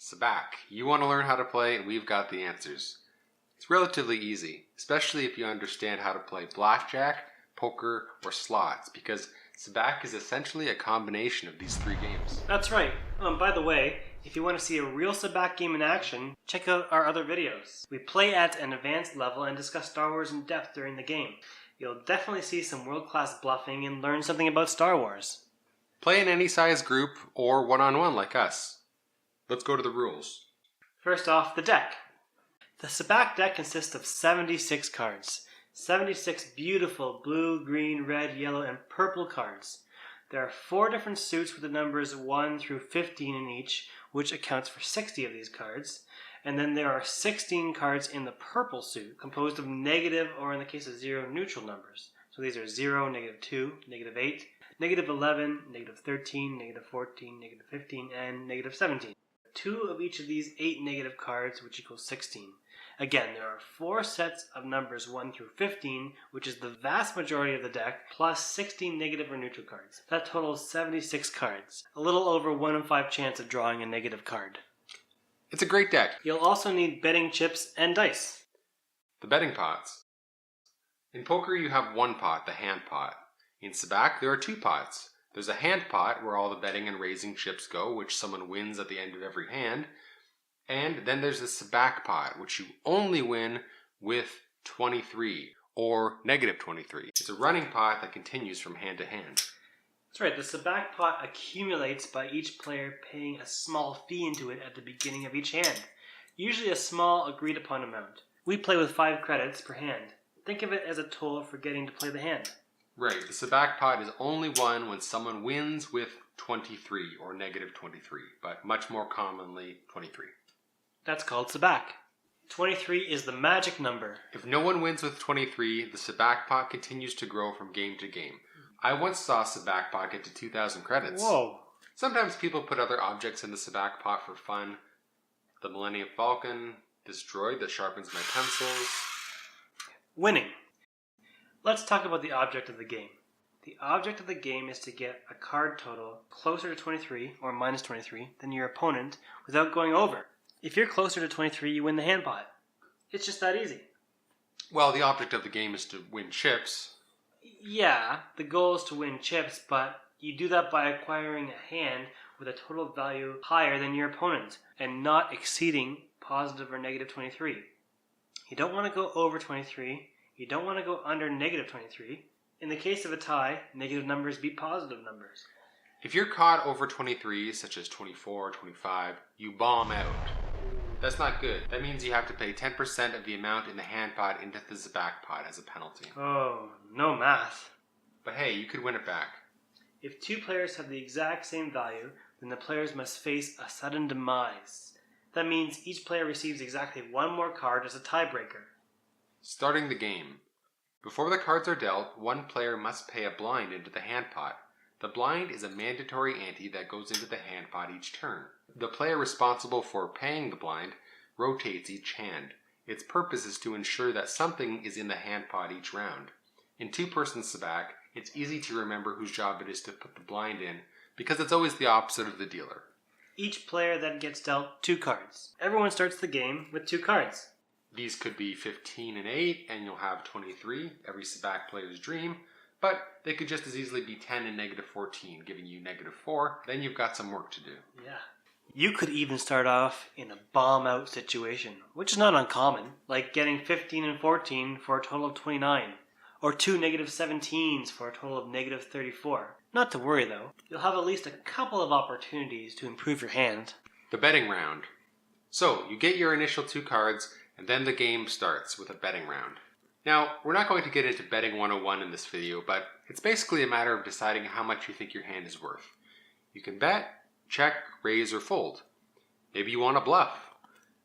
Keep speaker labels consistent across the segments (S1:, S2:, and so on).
S1: Sabacc. You want to learn how to play, and we've got the answers. It's relatively easy, especially if you understand how to play blackjack, poker, or slots, because Sabacc is essentially a combination of these three games.
S2: That's right. By the way, if you want to see a real Sabacc game in action, check out our other videos. We play at an advanced level and discuss Star Wars in depth during the game. You'll definitely see some world-class bluffing and learn something about Star Wars.
S1: Play in any size group or one-on-one like us. Let's go to the rules.
S2: First off, the deck. The Sabacc deck consists of 76 cards. 76 beautiful blue, green, red, yellow, and purple cards. There are 4 different suits with the numbers 1 through 15 in each, which accounts for 60 of these cards. And then there are 16 cards in the purple suit, composed of negative, or in the case of 0, neutral numbers. So these are 0, -2, -8, -11, -13, -14, -15, and -17. 2 of each of these 8 negative cards, which equals 16. Again, there are 4 sets of numbers 1 through 15, which is the vast majority of the deck, plus 16 negative or neutral cards. That totals 76 cards. A little over 1 in 5 chance of drawing a negative card.
S1: It's a great deck.
S2: You'll also need betting chips and dice.
S1: The betting pots. In poker you have one pot, the hand pot. In Sabacc there are 2 pots. There's a hand pot where all the betting and raising chips go, which someone wins at the end of every hand. And then there's the Sabacc pot, which you only win with 23 or -23. It's a running pot that continues from hand to hand.
S2: That's right, the Sabacc pot accumulates by each player paying a small fee into it at the beginning of each hand, usually a small agreed upon amount. We play with 5 credits per hand. Think of it as a toll for getting to play the hand.
S1: Right, the Sabacc pot is only won when someone wins with 23 or -23, but much more commonly 23.
S2: That's called Sabacc. 23 is the magic number.
S1: If no one wins with 23, the Sabacc pot continues to grow from game to game. I once saw a Sabacc pot get to 2,000 credits.
S2: Whoa.
S1: Sometimes people put other objects in the Sabacc pot for fun. The Millennium Falcon, this droid that sharpens my pencils.
S2: Winning. Let's talk about the object of the game. The object of the game is to get a card total closer to 23 or -23 than your opponent without going over. If you're closer to 23, you win the hand pot. It's just that easy.
S1: Well, the object of the game is to win chips.
S2: Yeah, the goal is to win chips, but you do that by acquiring a hand with a total value higher than your opponent and not exceeding positive or -23. You don't want to go over 23. You don't want to go under -23. In the case of a tie, negative numbers beat positive numbers.
S1: If you're caught over 23, such as 24 or 25, you bomb out. That's not good. That means you have to pay 10% of the amount in the hand pot into the Sabacc pot as a penalty.
S2: Oh, no math.
S1: But hey, you could win it back.
S2: If 2 players have the exact same value, then the players must face a sudden demise. That means each player receives exactly 1 more card as a tiebreaker.
S1: Starting the game. Before the cards are dealt, one player must pay a blind into the hand pot. The blind is a mandatory ante that goes into the hand pot each turn. The player responsible for paying the blind rotates each hand. Its purpose is to ensure that something is in the hand pot each round. In 2-person Sabacc, it's easy to remember whose job it is to put the blind in, because it's always the opposite of the dealer.
S2: Each player then gets dealt 2 cards. Everyone starts the game with 2 cards.
S1: These could be 15 and 8, and you'll have 23, every Sabacc player's dream, but they could just as easily be 10 and -14, giving you -4. Then you've got some work to do.
S2: Yeah. You could even start off in a bomb-out situation, which is not uncommon, like getting 15 and 14 for a total of 29, or 2 -17s for a total of -34. Not to worry though, you'll have at least a couple of opportunities to improve your hand.
S1: The betting round. So, you get your initial 2 cards, and then the game starts with a betting round. Now, we're not going to get into betting 101 in this video, but it's basically a matter of deciding how much you think your hand is worth. You can bet, check, raise, or fold. Maybe you want to bluff.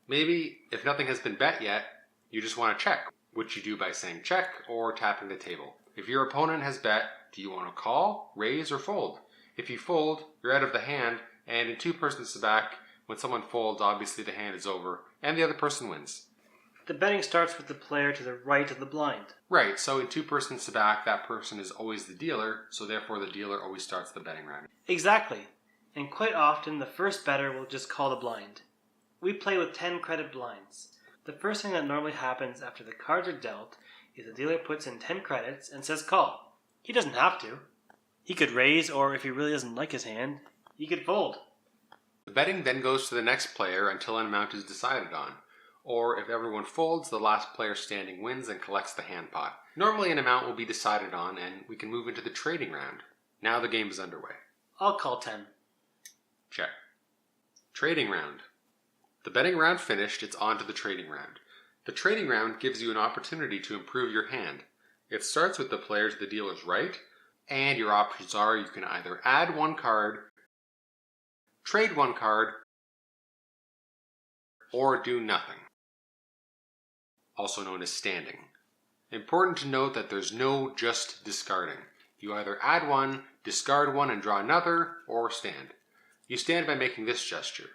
S1: Maybe, if nothing has been bet yet, you just want to check, which you do by saying check or tapping the table. If your opponent has bet, do you want to call, raise, or fold? If you fold, you're out of the hand, and in 2-person Sabacc, when someone folds, obviously the hand is over, and the other person wins.
S2: The betting starts with the player to the right of the blind.
S1: Right, so in 2-person Sabacc, that person is always the dealer, so therefore the dealer always starts the betting round.
S2: Exactly. And quite often the first bettor will just call the blind. We play with 10 credit blinds. The first thing that normally happens after the cards are dealt is the dealer puts in 10 credits and says call. He doesn't have to. He could raise, or if he really doesn't like his hand, he could fold.
S1: The betting then goes to the next player until an amount is decided on. Or if everyone folds, the last player standing wins and collects the hand pot. Normally an amount will be decided on and we can move into the trading round. Now the game is underway.
S2: I'll call 10.
S1: Check. Trading round. The betting round finished, it's on to the trading round. The trading round gives you an opportunity to improve your hand. It starts with the player to the dealer's right, and your options are you can either add one card, trade one card, or do nothing. Also known as standing. Important to note that there's no just discarding. You either add one, discard one and draw another, or stand. You stand by making this gesture,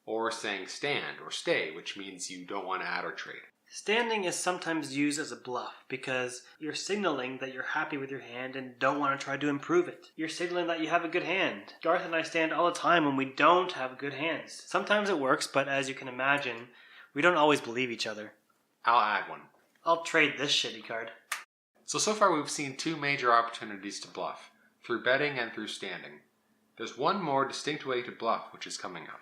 S1: or saying stand or stay, which means you don't want to add or trade.
S2: Standing is sometimes used as a bluff because you're signaling that you're happy with your hand and don't want to try to improve it. You're signaling that you have a good hand. Garth and I stand all the time when we don't have good hands. Sometimes it works, but as you can imagine, we don't always believe each other.
S1: I'll add one.
S2: I'll trade this shitty card.
S1: So far we've seen two major opportunities to bluff, through betting and through standing. There's one more distinct way to bluff which is coming up.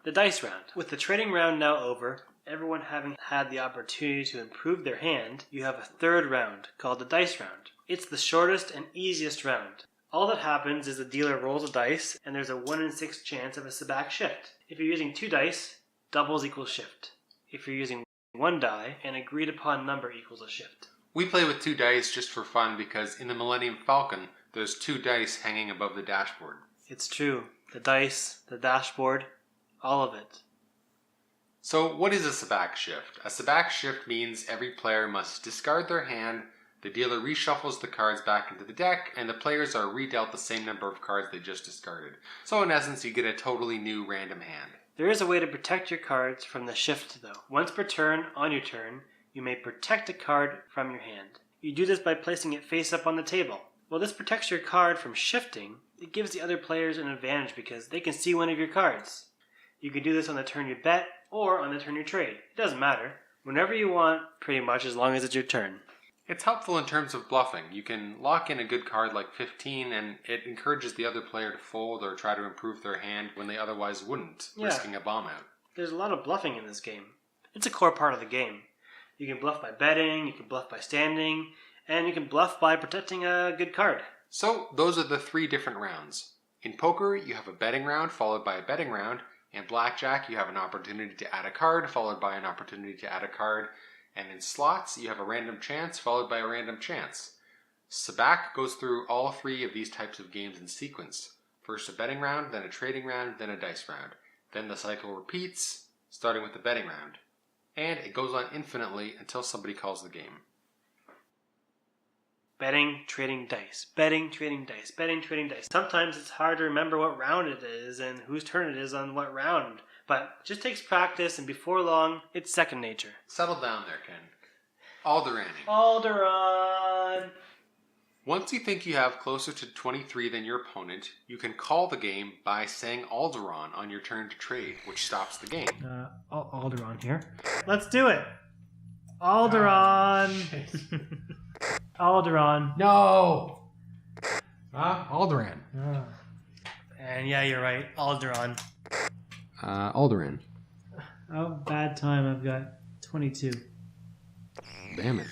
S2: The dice round. With the trading round now over, everyone having had the opportunity to improve their hand, you have a third round called the dice round. It's the shortest and easiest round. All that happens is the dealer rolls a dice and there's a 1 in 6 chance of a Sabacc shift. If you're using 2 dice, doubles equals shift. If you're using 1 die, an agreed upon number equals a shift.
S1: We play with 2 dice just for fun because in the Millennium Falcon, there's 2 dice hanging above the dashboard.
S2: It's true. The dice, the dashboard, all of it.
S1: So what is a Sabacc shift? A Sabacc shift means every player must discard their hand, the dealer reshuffles the cards back into the deck, and the players are redealt the same number of cards they just discarded. So in essence, you get a totally new random hand.
S2: There is a way to protect your cards from the shift though. Once per turn, on your turn, you may protect a card from your hand. You do this by placing it face up on the table. While this protects your card from shifting, it gives the other players an advantage because they can see one of your cards. You can do this on the turn you bet or on the turn you trade. It doesn't matter. Whenever you want, pretty much, as long as it's your turn.
S1: It's helpful in terms of bluffing. You can lock in a good card like 15 and it encourages the other player to fold or try to improve their hand when they otherwise wouldn't, risking a bomb out.
S2: There's a lot of bluffing in this game. It's a core part of the game. You can bluff by betting, you can bluff by standing, and you can bluff by protecting a good card.
S1: So those are the 3 different rounds. In poker, you have a betting round followed by a betting round. In blackjack, you have an opportunity to add a card followed by an opportunity to add a card. And in slots, you have a random chance followed by a random chance. Sabacc goes through all 3 of these types of games in sequence. First a betting round, then a trading round, then a dice round. Then the cycle repeats, starting with the betting round. And it goes on infinitely until somebody calls the game.
S2: Betting, trading dice. Betting, trading dice. Betting, trading dice. Sometimes it's hard to remember what round it is and whose turn it is on what round. But it just takes practice, and before long, it's second nature.
S1: Settle down there, Ken. Alderaaning.
S2: Alderaan!
S1: Once you think you have closer to 23 than your opponent, you can call the game by saying Alderaan on your turn to trade, which stops the game.
S2: Alderaan here. Let's do it! Alderaan! Alderaan.
S1: No! Alderaan.
S2: And yeah, you're right. Alderaan.
S1: Alderaan.
S2: Oh, bad time. I've got 22.
S1: Damn it.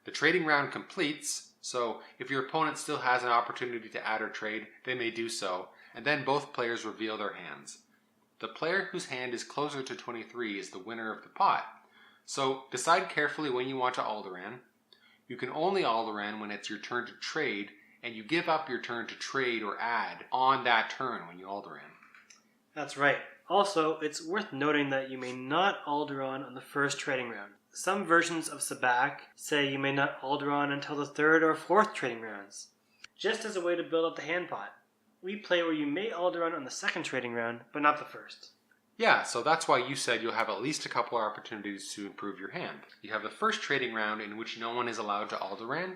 S1: The trading round completes, so if your opponent still has an opportunity to add or trade, they may do so, and then both players reveal their hands. The player whose hand is closer to 23 is the winner of the pot. So decide carefully when you want to Alderaan. You can only Alderaan when it's your turn to trade, and you give up your turn to trade or add on that turn when you Alderaan.
S2: That's right. Also, it's worth noting that you may not Alderaan on the first trading round. Some versions of Sabacc say you may not Alderaan until the 3rd or 4th trading rounds, just as a way to build up the hand pot. We play where you may Alderaan on the 2nd trading round, but not the 1st.
S1: Yeah, so that's why you said you'll have at least a couple of opportunities to improve your hand. You have the first trading round in which no one is allowed to Alderaan,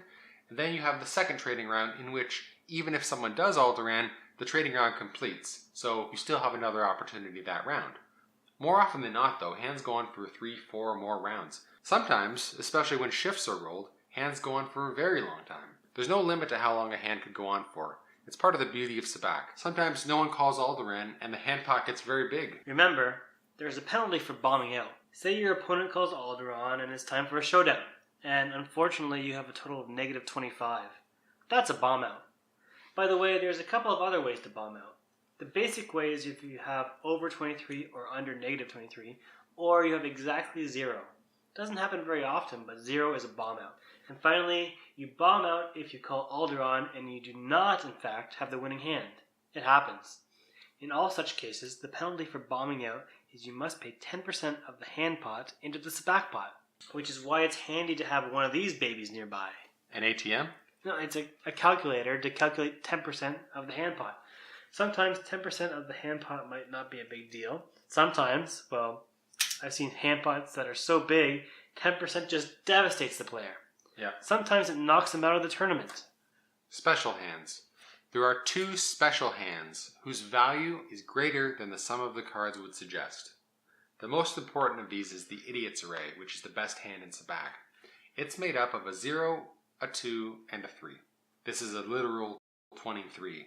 S1: and then you have the second trading round in which, even if someone does Alderaan, the trading round completes, so you still have another opportunity that round. More often than not though, hands go on for 3, 4 or more rounds. Sometimes, especially when shifts are rolled, hands go on for a very long time. There's no limit to how long a hand could go on for. It's part of the beauty of Sabacc. Sometimes no one calls Alderaan and the hand pot gets very big.
S2: Remember, there's a penalty for bombing out. Say your opponent calls Alderaan and it's time for a showdown, and unfortunately you have a total of negative 25. That's a bomb out. By the way, there's a couple of other ways to bomb out. The basic way is if you have over 23 or under negative 23, or you have exactly 0. Doesn't happen very often, but 0 is a bomb out. And finally, you bomb out if you call Alderaan and you do not, in fact, have the winning hand. It happens. In all such cases, the penalty for bombing out is you must pay 10% of the hand pot into the Sabacc pot, which is why it's handy to have one of these babies nearby.
S1: An ATM?
S2: No, it's a calculator to calculate 10% of the hand pot. Sometimes 10% of the hand pot might not be a big deal. Sometimes, well, I've seen hand pots that are so big, 10% just devastates the player.
S1: Yeah.
S2: Sometimes it knocks them out of the tournament.
S1: Special hands. There are 2 special hands whose value is greater than the sum of the cards would suggest. The most important of these is the Idiot's Array, which is the best hand in Sabacc. It's made up of a 0, a 2, and a 3. This is a literal 23.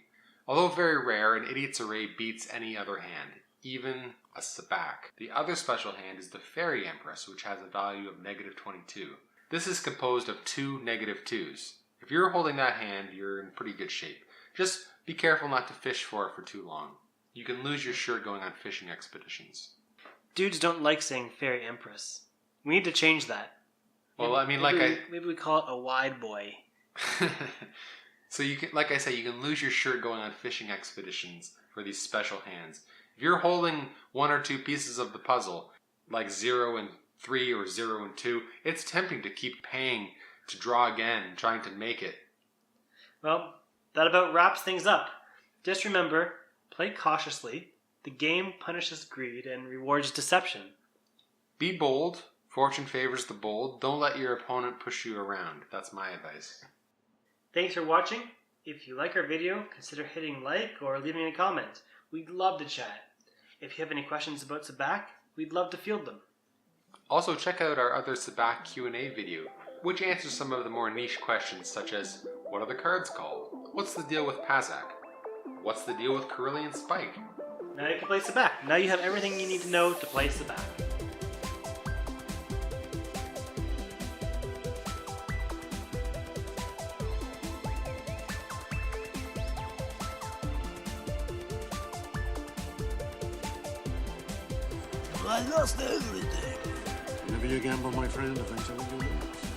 S1: Although very rare, an Idiot's Array beats any other hand, even a Sabacc. The other special hand is the Fairy Empress, which has a value of negative 22. This is composed of 2 negative 2s. If you're holding that hand, you're in pretty good shape. Just be careful not to fish for it for too long. You can lose your shirt going on fishing expeditions.
S2: Dudes don't like saying Fairy Empress. We need to change that.
S1: Well,
S2: maybe we call it a wide boy.
S1: So you can, like I say, you can lose your shirt going on fishing expeditions for these special hands. If you're holding 1 or 2 pieces of the puzzle, like 0 and 3 or 0 and 2, it's tempting to keep paying to draw again and trying to make it.
S2: Well, that about wraps things up. Just remember, play cautiously. The game punishes greed and rewards deception.
S1: Be bold. Fortune favors the bold. Don't let your opponent push you around. That's my advice.
S2: Thanks for watching. If you like our video, consider hitting like or leaving a comment. We'd love to chat. If you have any questions about Sabacc, we'd love to field them.
S1: Also, check out our other Sabacc Q&A video, which answers some of the more niche questions such as, what are the cards called? What's the deal with Pazak? What's the deal with Curly and Spike?
S2: Now you can play Sabacc. Now you have everything you need to know to play Sabacc.
S3: I lost everything. Whenever you gamble, my friend, eventually you lose.